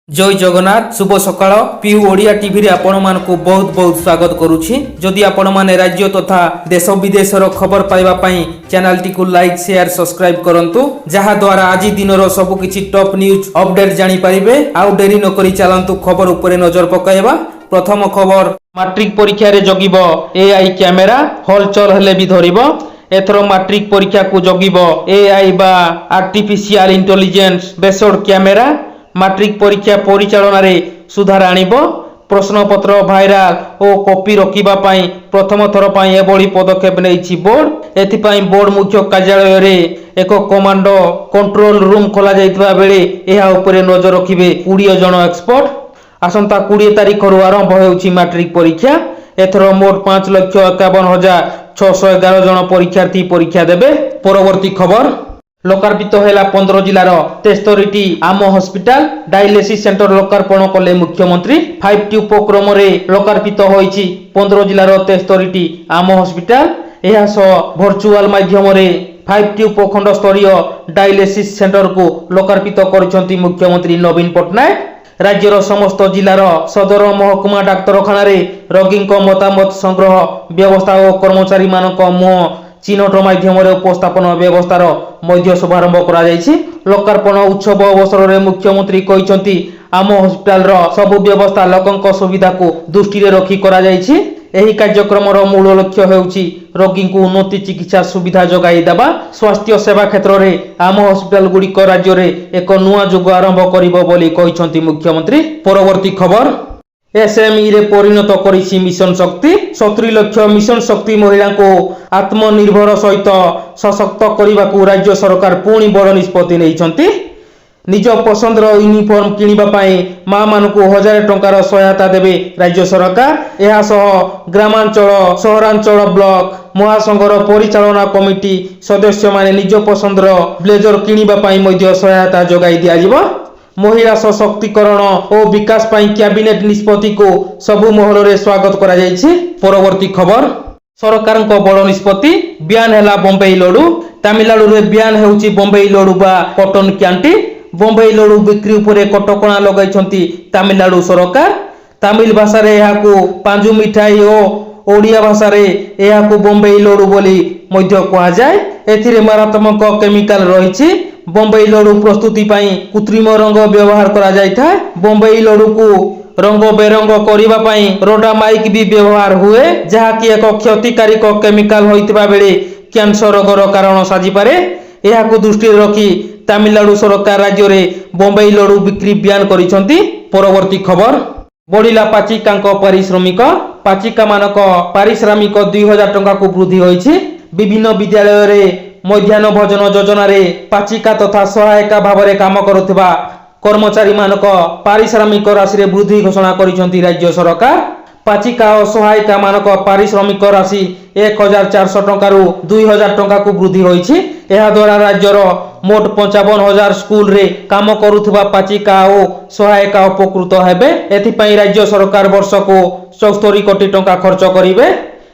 जय जगन्नाथ शुभ सकाळ PU Odia TV रे आपण मानकु बहुत बहुत स्वागत करूछि। जदि आपण माने राज्य तथा देश विदेशर खबर पाइबा पई चैनल टी को लाइक शेयर सब्सक्राइब करंतु जहा द्वारा आज दिनर सब किछि टॉप न्यूज अपडेट जानि परिबे। आउ डेरी न करी चलंतु खबर उपरे नजर पकाइबा। प्रथम खबर मैट्रिक परीक्षा रे जगिबो एआई कैमेरा हलचल हेले भी धरिबो। एथरो मैट्रिक परीक्षा को जगिबो एआई बा artificial intelligence based camera. Matric परीक्षा परिचालन रे सुधार आनिबो। प्रश्नपत्र भाइराल और कॉपी रखिबा पई प्रथम थर पई एबोली पदक्षेप नेइछि बोर्ड। एथिपई बोर्ड मुख्य कार्यालय रे एक कमांडो कंट्रोल रूम खोला जाइतबा बेले एहा उपरे नजर रखिबे 20 जन एक्सपर्ट। आसंता 20 तारिख रु आरंभ हेउछि मैट्रिक परीक्षा। एथरो मोट 5,51,611 जन परीक्षार्थी परीक्षा देबे। परवर्ती खबर लोकार्पित होला 15 जिलार 73टी आम हॉस्पिटल डायलिसिस सेंटर लोकार्पण कले मुख्यमंत्री। 5टी उपक्रम रे लोकार्पित होईछि 15 जिलार 73टी आम हॉस्पिटल। एहा सह वर्चुअल माध्यम रे 5टी उपखंड स्तरीय डायलिसिस सेंटर को लोकार्पित करिसंती मुख्यमंत्री नवीन पटनायक। राज्यर समस्त जिलार सदर महकुमा डाक्तरखाना रे रोगी मतामत संग्रह व्यवस्था और कर्मचारी मानक मुह चिन्हट माध्यम उपस्थापन व्यवस्थार मध्य शुभारंभ करा जायछि। लोकार्पण उत्सव अवसर में मुख्यमंत्री कहिसंती आम हॉस्पिटल रो सब व्यवस्था लोकंक सुविधा को दृष्टि रे रखी करा जायछि। एही कार्यक्रम रो मूल लक्ष्य हेउछि रोगी को उन्नति चिकित्सा सुविधा जगाई देबा। स्वास्थ्य सेवा क्षेत्र रे आम हॉस्पिटल गुडी को राज्य रे एक नुआ जुग आरंभ करिबो बोली कहिसंती मुख्यमंत्री। परवर्ती खबर एसएमई रे परिणत करिछि मिशन शक्ति। 70 लाख मिशन शक्ति महिला को आत्मनिर्भर सहित सशक्त करने को राज्य सरकार पुणी बड़ निष्पत्ति नेइछंती। निज पसंद यूनिफॉर्म किनिबा पई मां मान को 1000 टंकार सहायता देबे राज्य सरकार। एहा सह ग्रामांचल सहरांचल ब्लॉक महासंघर परिचालना कमिटी सदस्य माने निज पसंद ब्लेजर किनिबा पई मध्य सहायता जोगाई दिया जिवो। महिला सशक्तिकरण और विकास पाई कैबिनेट निष्पत्ति को सबु महल रे स्वागत करा जायछि। परवर्ती खबर सरकार को बड़ निष्पत्ति बयान हैला बम्बई लडू। तमिलनाडु रे बयान हेउछि बम्बई लडू बा कॉटन क्यांटी। बम्बई लडू बिक्री उपरे कटकणा लगाइछंती तमिलनाडु सरकार। तमिल भाषा रे एहा को पांजु मिठाई और ओडिया भाषा रे एहा को बम्बई लडू बोली मध्य कहा जाय। एथिरे मारात्मक केमिकल रहिछि। बम्बई लडू प्रस्तुति पाई कृत्रिम रंग व्यवहार करा जायथा। बम्बई लडू को रंग बेरंग करिबा पाई रोडामाइक भी व्यवहार हुए जहा कि एक क्षतिकारिक केमिकल होइतबा बेले कैंसर रोगर कारण साजी पारे। एहा को दृष्टि रखी तमिलनाडु सरकार राज्य रे बम्बई लडू बिक्री बयान करिसंती। परवर्ती खबर बढ़िला पाचिकांक पारिश्रमिक। पाचिका मानक पारिश्रमिक 2000 टंका को वृद्धि होइछि। विभिन्न विद्यालय रे मध्याह्न भोजन योजना रे पाचिका तथा सहायिका भाव में काम करुवा कर्मचारी मानक पारिश्रमिक राशि रे वृद्धि घोषणा करिसंती राज्य सरकार। पाचिका और सहायिका मानक पारिश्रमिक राशि 1400 टंका रु 2000 टंका को वृद्धि होइछि। एहा द्वारा राज्यर मोट 55,000 स्कूल रे काम करुवा पाचिका और सहायिका उपकृत हेबे। एथिपई राज्य सरकार वर्ष को 74 कोटी टंका खर्च करिवे।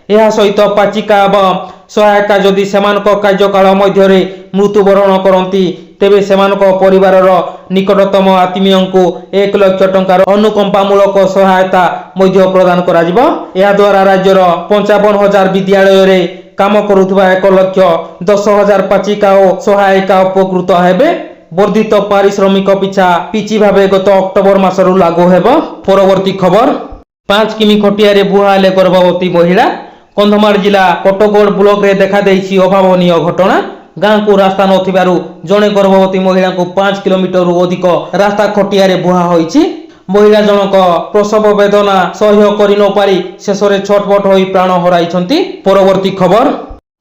यह सहित पाचिका एवं सहायिका जदि सेमानक कार्यकाल मध्य मृत्युवरण करती तेबे सेमानक परिवार निकटतम आत्मीय को 1 लाख टंकार अनुकंपामूलक सहायता मध्य प्रदान करा जिवो। यह द्वारा राज्यर 55,000 विद्यालय रे काम करुवा 1,10,000 पाचिका और सहायिका उपकृत हेबे। वर्धित पारिश्रमिक पिछा पिछि भावे गत अक्टोबर मासरु लागू हेबो। परवर्ती खबर 5 किमी खटिया रे बुहा ले गर्भवती महिला। कंधमाल जिला कटगोड़ ब्लॉक रे देखा देइछि अभावनीय घटना। गांव को रास्ता नथिबारु जणे गर्भवती महिला को 5 किलोमीटर अधिक रास्ता खटिया रे बुहा होइछि। महिला जनक प्रसव वेदना सह्य करि न पारि शेष रे छटपट होई प्राण हराइछंती। परवर्ती खबर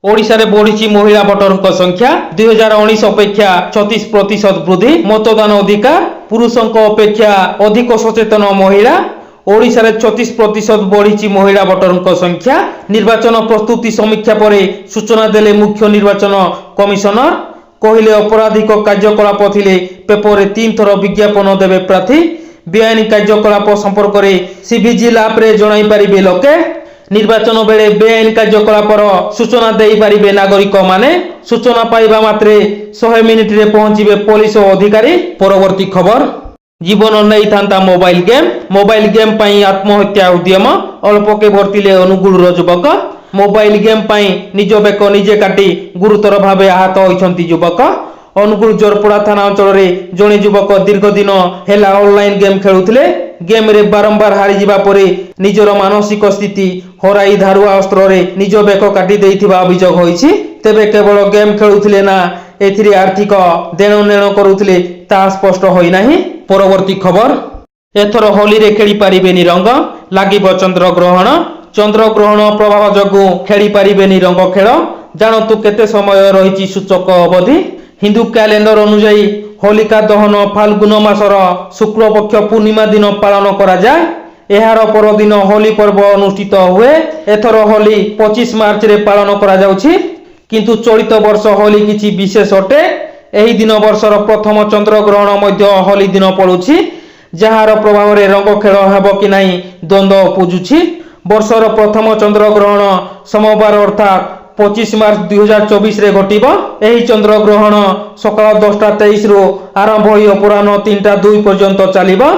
ओडिशा रे बढ़िछि महिला भोटरक संख्या। 2019 अपेक्षा 36% वृद्धि। मतदान अधिकार पुरुषक अपेक्षा अधिक सचेतन महिला। ओडिशा रे 36% बढ़िछि महिला भोटरक संख्या। निर्वाचन प्रस्तुति समीक्षा पर सूचना देले मुख्य निर्वाचन कमिशनर। कहिले अपराधिक कार्यकलाप थिले पेपर रे 3 थर विज्ञापन देबे प्रार्थी। बेआईन कार्यकलाप संपर्क रे सीवीजिल ऐप रे जणाई परिबे लोके। निर्वाचन बेले बेआईन कार्यकलापर सूचना देई परिबे नागरिक माने। सूचना पाइबा मात्रे 100 मिनिट रे पहुंचीबे पुलिस अधिकारी। परवर्ती खबर जीवन नहीं था मोबाइल गेम पाई आत्महत्या उद्यम अल्पके भर्तिले अनुगुल युवक मोबाइल गेम पाई निज बेक निजे काटी गुरुतर भाव आहत होइछंती युवक अनुगुल जोरपड़ा थाना अंचल जड़े युवक दीर्घ दिन है ऑनलाइन गेम खेलुथिले गेम रे बारंबार हारी जिबा परे निजर मानसिक स्थिति हराई धारुआ अस्त्र रे निज बेक काटी देइथिबा अभियोग होइछि तेबे केवल गेम खेलुथिले ना एथिरे आर्थिक देण नेण करुथिले ता स्पष्ट होई नाही। परवर्ती खबर एथर होली रे खेली पारिबेनी रंग लागिबो चंद्रग्रहण प्रभाव जगु खेली पारिबेनी रंग खेल जानतु केते समय रहिछि सूचक अवधि हिंदू कैलेंडर अनुसार होलिका दहन फाल्गुन मासर शुक्ल पक्ष पूर्णिमा दिन पालन करा जाय एहार परदिन होली पर्व अनुष्ठित हुए एथर होली 25 मार्च रे पालन करा जाउछि किंतु चलित वर्ष होली किछि विशेष अटे एही दिन वर्षर प्रथम चंद्रग्रहण मध्य होली दिन पड़ुछि जहार प्रभाव रे रंग खेल हेबो कि नाही द्वंद्व उपुजुछि वर्षर प्रथम चंद्रग्रहण सोमवार अर्थात 25 मार्च 2024 रे घटिबो एही चंद्रग्रहण सकाळ 10:23 रु आरंभ होई अपराह्न 3:02 पर्यंत चलिबो।